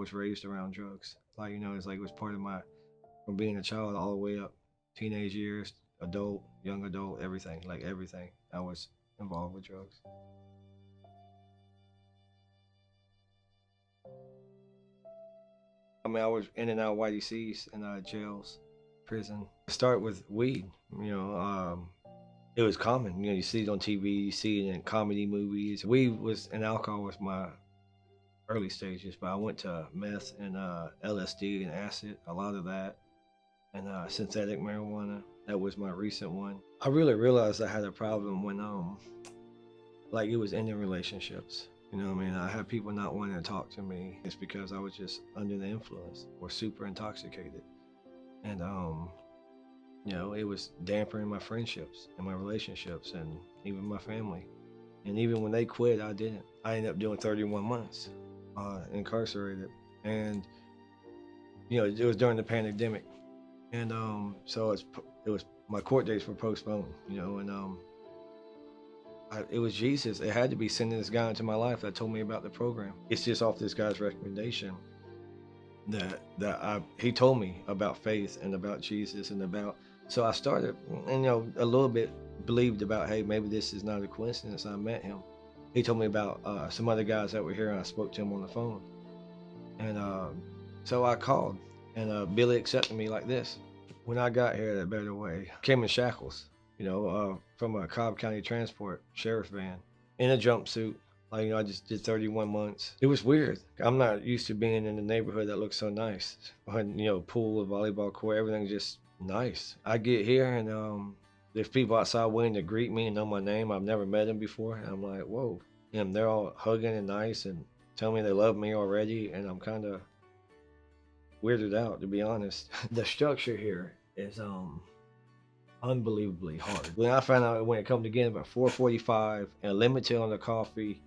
was raised around drugs. Like, it's like it was part of from being a child all the way up, teenage years, adult, young adult, everything, like everything. I was involved with drugs. I mean, I was in and out of YDCs and jails, prison. Start with weed. It was common. You see it on TV, you see it in comedy movies. Weed and alcohol was my early stages, but I went to meth and LSD and acid, a lot of that, and synthetic marijuana. That was my recent one. I really realized I had a problem when like it was ending relationships. I had people not wanting to talk to me. It's because I was just under the influence or super intoxicated, and it was dampering my friendships and my relationships and even my family. And even when they quit, I didn't. I ended up doing 31 months incarcerated, and it was during the pandemic, and so it was my court dates were postponed, and it was Jesus. It had to be sending this guy into my life that told me about the program. It's just off this guy's recommendation that he told me about faith and about Jesus and about. So I started, and a little bit believed about, hey, maybe this is not a coincidence. I met him. He told me about some other guys that were here, and I spoke to him on the phone. And so I called, and Billy accepted me like this. When I got here, that Better Way came in shackles, from a Cobb County Transport sheriff van in a jumpsuit. Like, I just did 31 months. It was weird. I'm not used to being in a neighborhood that looks so nice. Pool, volleyball court, everything's just nice. I get here, and there's people outside waiting to greet me and know my name. I've never met them before. And I'm like, whoa. And they're all hugging and nice and tell me they love me already. And I'm kind of weirded out, to be honest. The structure here is unbelievably hard. When I found out when it come together about 4:45 and limited on the coffee,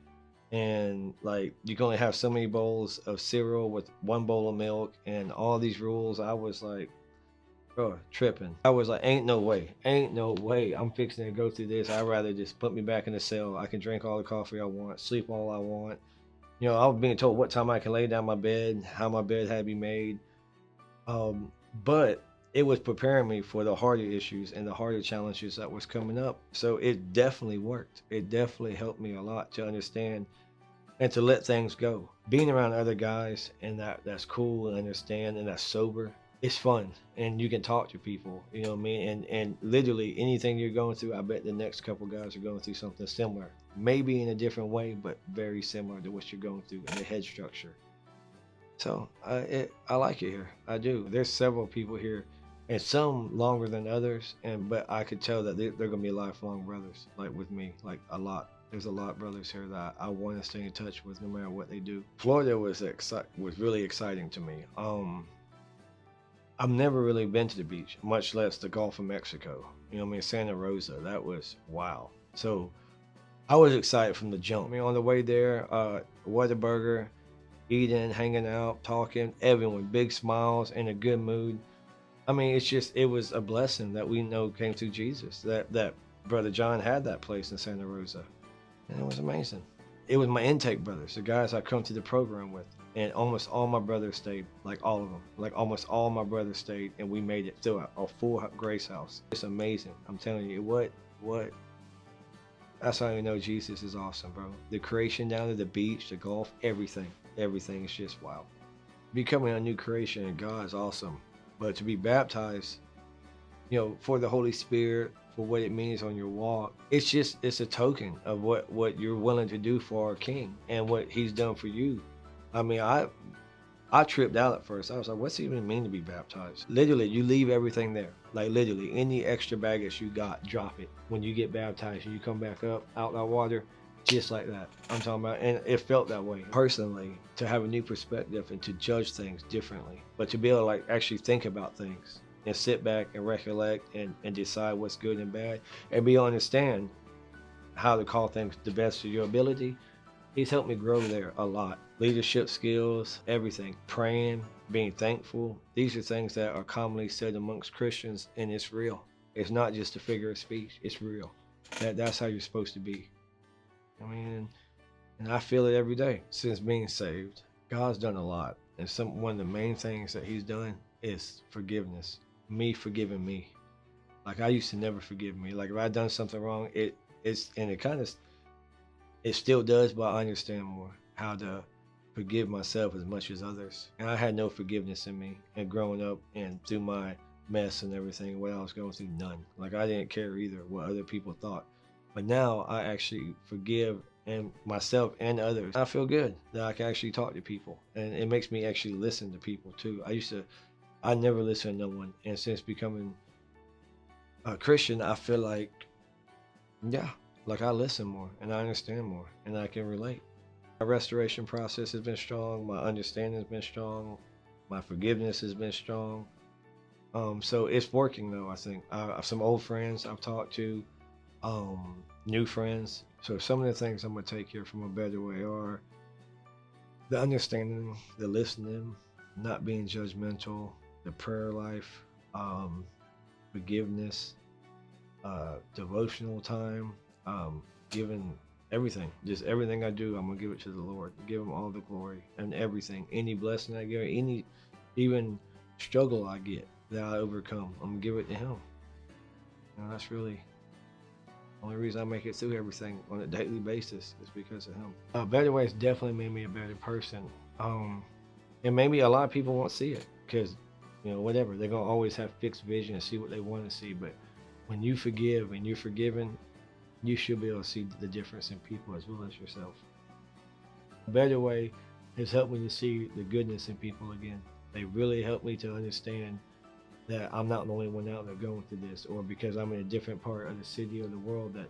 and like you can only have so many bowls of cereal with one bowl of milk and all these rules, I was like, bro, tripping. I was like, ain't no way I'm fixing to go through this. I'd rather just put me back in the cell. I can drink all the coffee I want, sleep all I want. I was being told what time I can lay down my bed, how my bed had to be made. But it was preparing me for the harder issues and the harder challenges that was coming up. So it definitely worked. It definitely helped me a lot to understand and to let things go. Being around other guys and that's cool and understand and that's sober, it's fun, and you can talk to people, you know what I mean? And literally anything you're going through, I bet the next couple guys are going through something similar. Maybe in a different way, but very similar to what you're going through in the head structure. So I like it here. I do. There's several people here, and some longer than others, but I could tell that they're gonna be lifelong brothers, like with me, like a lot. There's a lot of brothers here that I want to stay in touch with no matter what they do. Florida was really exciting to me. I've never really been to the beach, much less the Gulf of Mexico. Santa Rosa, that was wow. So I was excited from the jump. On the way there, Whataburger, eating, hanging out, talking, everyone, big smiles, in a good mood. It was a blessing that we know came through Jesus, that Brother John had that place in Santa Rosa. And it was amazing. It was my intake brothers, the guys I come to the program with. And almost all my brothers stayed, like all of them. Like almost all my brothers stayed, and we made it through a full Grace House. It's amazing. I'm telling you, what? That's how you know Jesus is awesome, bro. The creation down to the beach, the Gulf, everything is just wow. Becoming a new creation in God is awesome. But to be baptized, for the Holy Spirit, for what it means on your walk, it's a token of what you're willing to do for our King and what He's done for you. I tripped out at first. I was like, what's it even mean to be baptized? Literally, you leave everything there. Like literally, any extra baggage you got, drop it. When you get baptized and you come back up out that water, just like that. I'm talking about, and it felt that way. Personally, to have a new perspective and to judge things differently, but to be able to like actually think about things and sit back and recollect and decide what's good and bad and be able to understand how to call things the best of your ability. He's helped me grow there a lot. Leadership skills, everything. Praying, being thankful. These are things that are commonly said amongst Christians, and it's real. It's not just a figure of speech. It's real. That's how you're supposed to be. And I feel it every day since being saved. God's done a lot. And one of the main things that he's done is forgiveness. Me forgiving me. Like I used to never forgive me. Like if I done something wrong, it still does, but I understand more how to forgive myself as much as others. And I had no forgiveness in me. And growing up and through my mess and everything, what I was going through, none. Like I didn't care either what other people thought. But now I actually forgive and myself and others. I feel good that I can actually talk to people. And it makes me actually listen to people too. I never listen to no one. And since becoming a Christian, I feel like, yeah, like I listen more and I understand more and I can relate. My restoration process has been strong. My understanding has been strong. My forgiveness has been strong. So it's working though. I think some old friends I've talked to, new friends. So some of the things I'm gonna take here from a better way are the understanding, the listening, not being judgmental, the prayer life, forgiveness, devotional time, giving everything, just everything I do, I'm gonna give it to the Lord. Give Him all the glory and everything. Any blessing I get, any even struggle I get that I overcome, I'm gonna give it to Him. That's really the only reason I make it through everything on a daily basis is because of Him. Better Ways definitely made me a better person. And maybe a lot of people won't see it because, whatever, they're gonna always have fixed vision and see what they want to see. But when you forgive and you're forgiven, you should be able to see the difference in people as well as yourself. A Better Way has helped me to see the goodness in people again. They really helped me to understand that I'm not the only one out there going through this, or because I'm in a different part of the city or the world that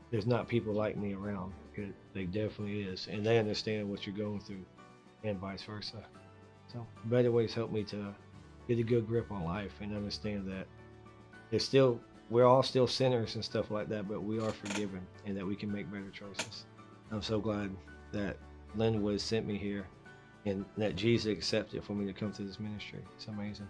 there's not people like me around. Because they definitely is, and they understand what you're going through, and vice versa. So Better Ways helped me to get a good grip on life and understand that we're all still sinners and stuff like that, but we are forgiven and that we can make better choices. I'm so glad that Linwood sent me here and that Jesus accepted for me to come to this ministry. It's amazing.